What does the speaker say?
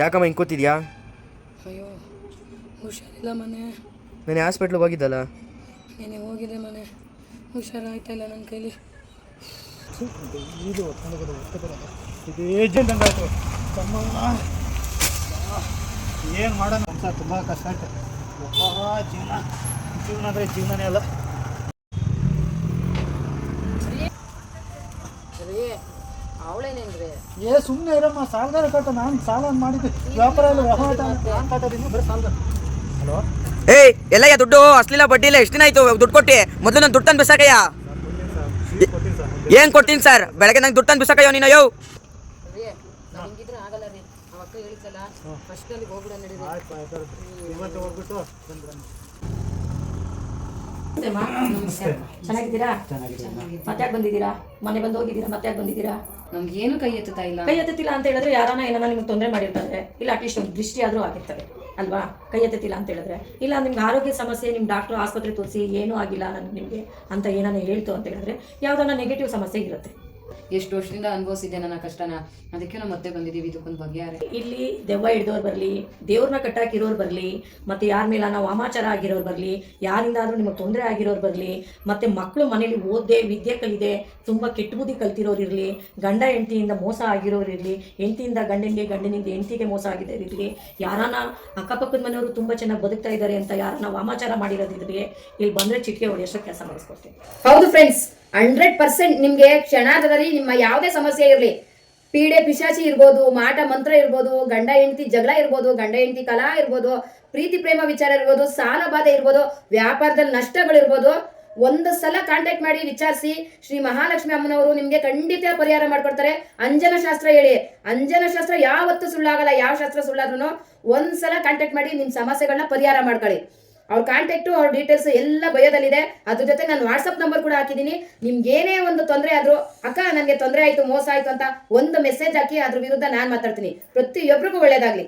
ಯಾಕಮ್ಮ ಹಿಂಗೆ ಕೂತಿದ್ಯಾ? ಅಯ್ಯೋ ಹುಷಾರಿಲ್ಲ ಮನೆ. ನಾನು ಹಾಸ್ಪಿಟ್ಲಿಗೆ ಹೋಗಿದ್ದಲ್ಲ. ಏನೇ ಹೋಗಿದೆ ಮನೆ, ಹುಷಾರಾಯ್ತಾ ಇಲ್ಲ ನನ್ನ ಕೈಲಿ. ಏನು ಮಾಡೋಣ ಅಂತ ತುಂಬ ಕಷ್ಟ ಆಯ್ತು. ಜೀವನ ಅಂದರೆ ಜೀವನನೇ ಅಲ್ಲ. ಅವಳೇನೇನ್ರಿ? ಸುಮ್ಮನೆ ಇರಮ್ಮ, ಸಾಲಗಾರ ಕಟ್ಟ. ನಾನು ಸಾಲ ಮಾಡಿದ್ದು ವ್ಯಾಪಾರ ಇಲ್ಲ, ವ್ಯವಹಾರ ನಾನು ಕಟ್ಟೋದಿನ್ನು ಬರೀ ಸಾಲದ. ಹಲೋ ಏಯ್, ಎಲ್ಲಯ್ಯ ದುಡ್ಡು? ಅಸ್ಲಿಲ್ಲ ಬಡ್ಡಿ ಇಲ್ಲ. ಎಷ್ಟು ದಿನ ಆಯ್ತು ದುಡ್ಡು ಕೊಟ್ಟು? ಮೊದಲು ನಾನು ದುಡ್ಡು ತಂದು ಬಿಸಾಕಯ್ಯ. ಏನು ಕೊಡ್ತೀನಿ ಸರ್? ಬೆಳಗ್ಗೆ ನಂಗೆ ದುಡ್ಡು ತಂದು ಬಿಸಾಕಯ್ಯೋ ನೀನು. ಯೋ ಹಿಂಗಿದ್ರೆ ಆಗಲ್ಲ ರೀ. ಆ ಅಕ್ಕ ಹೇಳಿಸಲ್ಲ, ಫಸ್ಟ್ ಅಲ್ಲಿ ಹೋಗ್ಬಿಡ ನಡೀರಿ. ಇವತ್ತು ಹೋಗ್ಬಿಟ್ಟು ಚೆನ್ನಾಗಿದ್ದೀರಾ? ಮತ್ತೆ ಯಾಕೆ ಬಂದಿದ್ದೀರಾ? ಮನೆ ಬಂದು ಹೋಗಿದ್ದೀರಾ, ಮತ್ತೆ ಯಾಕೆ ಬಂದಿದ್ದೀರಾ? ನಮ್ಗೆ ಏನು ಕೈ ಎತ್ತುತ್ತಾ ಇಲ್ಲ. ಕೈ ಎತ್ತುತ್ತಿಲ್ಲ ಅಂತ ಹೇಳಿದ್ರೆ ಯಾರನ್ನ ಏನಾರ ನಿಮ್ಗೆ ತೊಂದರೆ ಮಾಡಿರ್ತಾರೆ, ಇಲ್ಲ ಅಟ್ಲೀಸ್ಟ್ ಒಂದು ದೃಷ್ಟಿ ಆದರೂ ಆಗಿರ್ತದೆ ಅಲ್ವಾ? ಕೈ ಎತ್ತುತ್ತಿಲ್ಲ ಅಂತ ಹೇಳಿದ್ರೆ, ಇಲ್ಲ ನಿಮ್ಗೆ ಆರೋಗ್ಯ ಸಮಸ್ಯೆ, ನಿಮ್ಮ ಡಾಕ್ಟ್ರು ಆಸ್ಪತ್ರೆ ತೋರಿಸಿ ಏನೂ ಆಗಿಲ್ಲ ನನಗೆ ನಿಮಗೆ ಅಂತ ಏನಾನ ಹೇಳ್ತು ಅಂತ ಹೇಳಿದ್ರೆ ಯಾವುದನ್ನ ನೆಗೆಟಿವ್ ಸಮಸ್ಯೆ ಇರುತ್ತೆ. ಎಷ್ಟು ವರ್ಷದಿಂದ ಅನುಭವಿಸಿದ್ದೆ ನನ್ನ ಕಷ್ಟನ, ಅದಕ್ಕೆ ನಾವು ಮತ್ತೆ ಬಂದಿದ್ದೀವಿ ಇದಕ್ಕೊಂದು ಬಗೆಯಾರೆ. ಇಲ್ಲಿ ದೆವ್ವ ಹಿಡಿದವ್ರು ಬರಲಿ, ದೇವ್ರನ್ನ ಕಟ್ಟಾಕಿರೋರು ಬರಲಿ, ಮತ್ತು ಯಾರ ಮೇಲೆ ನಾವು ವಾಮಾಚಾರ ಆಗಿರೋರು ಬರಲಿ, ಯಾರಿಂದಾದರೂ ನಿಮಗೆ ತೊಂದರೆ ಆಗಿರೋರು ಬರಲಿ, ಮತ್ತು ಮಕ್ಕಳು ಮನೇಲಿ ಓದ್ದೆ ವಿದ್ಯೆ ಕಲಿದೆ ತುಂಬ ಕೆಟ್ಟ ಬುದ್ಧಿ ಕಲ್ತಿರೋರು ಇರಲಿ, ಗಂಡ ಹೆಂಡತಿಯಿಂದ ಮೋಸ ಆಗಿರೋರು ಇರಲಿ, ಹೆಂಡತಿಯಿಂದ ಗಂಡನಿಗೆ, ಗಂಡನಿಂದ ಹೆಂಡತಿಗೆ ಮೋಸ ಆಗಿರೋರು ಇರಲಿ, ಯಾರಾನ ಅಕ್ಕಪಕ್ಕದ ಮನೆಯವರು ತುಂಬ ಚೆನ್ನಾಗಿ ಬದುಕ್ತಾ ಇದ್ದಾರೆ ಅಂತ ಯಾರನ್ನ ವಾಮಾಚಾರ ಮಾಡಿರೋದಿರಲಿ, ಇಲ್ಲಿ ಬಂದರೆ ಚಿಟಿಕೆ ಹೊಡೆಯೋಷ್ಟು ಕೆಲಸ ಮಾಡಿಸ್ಕೊಡ್ತೀನಿ. ಹೌದು ಫ್ರೆಂಡ್ಸ್, 100% ನಿಮ್ಗೆ ಕ್ಷಣಾರ್ಧದಲ್ಲಿ ನಿಮ್ಮ ಯಾವುದೇ ಸಮಸ್ಯೆ ಇರಲಿ, ಪೀಡೆ ಪಿಶಾಚಿ ಇರ್ಬೋದು, ಮಾಟ ಮಂತ್ರ ಇರ್ಬೋದು, ಗಂಡ ಹೆಂಡತಿ ಜಗಳ ಇರ್ಬೋದು, ಗಂಡ ಹೆಂಡತಿ ಕಲಹ ಇರ್ಬೋದು, ಪ್ರೀತಿ ಪ್ರೇಮ ವಿಚಾರ ಇರ್ಬೋದು, ಸಾಲ ಬಾಧೆ ಇರ್ಬೋದು, ವ್ಯಾಪಾರದಲ್ಲಿ ನಷ್ಟಗಳಿರ್ಬೋದು, ಒಂದು ಸಲ ಕಾಂಟ್ಯಾಕ್ಟ್ ಮಾಡಿ ವಿಚಾರಿಸಿ. ಶ್ರೀ ಮಹಾಲಕ್ಷ್ಮಿ ಅಮ್ಮನವರು ನಿಮ್ಗೆ ಖಂಡಿತ ಪರಿಹಾರ ಮಾಡ್ಕೊಡ್ತಾರೆ. ಅಂಜನ ಶಾಸ್ತ್ರ ಹೇಳಿ, ಅಂಜನ ಶಾಸ್ತ್ರ ಯಾವತ್ತೂ ಸುಳ್ಳಾಗಲ್ಲ. ಯಾವ ಶಾಸ್ತ್ರ ಸುಳ್ಳಾದ್ರೂ ಒಂದ್ಸಲ ಕಾಂಟ್ಯಾಕ್ಟ್ ಮಾಡಿ ನಿಮ್ಮ ಸಮಸ್ಯೆಗಳನ್ನ ಪರಿಹಾರ ಮಾಡ್ಕೊಳ್ಳಿ. ಅವ್ರ ಕಾಂಟ್ಯಾಕ್ಟು, ಅವ್ರ ಡೀಟೇಲ್ಸ್ ಎಲ್ಲ ಬಯೋದಲ್ಲಿದೆ. ಅದ್ರ ಜೊತೆ ನಾನು ವಾಟ್ಸಪ್ ನಂಬರ್ ಕೂಡ ಹಾಕಿದ್ದೀನಿ. ನಿಮ್ಗೆ ಏನೇ ಒಂದು ತೊಂದರೆ ಆದ್ರೂ, ಅಕ್ಕ ನನಗೆ ತೊಂದರೆ ಆಯ್ತು, ಮೋಸ ಆಯ್ತು ಅಂತ ಒಂದು ಮೆಸೇಜ್ ಹಾಕಿ, ಅದ್ರ ವಿರುದ್ಧ ನಾನು ಮಾತಾಡ್ತೀನಿ. ಪ್ರತಿಯೊಬ್ಬರಿಗೂ ಒಳ್ಳೇದಾಗ್ಲಿ.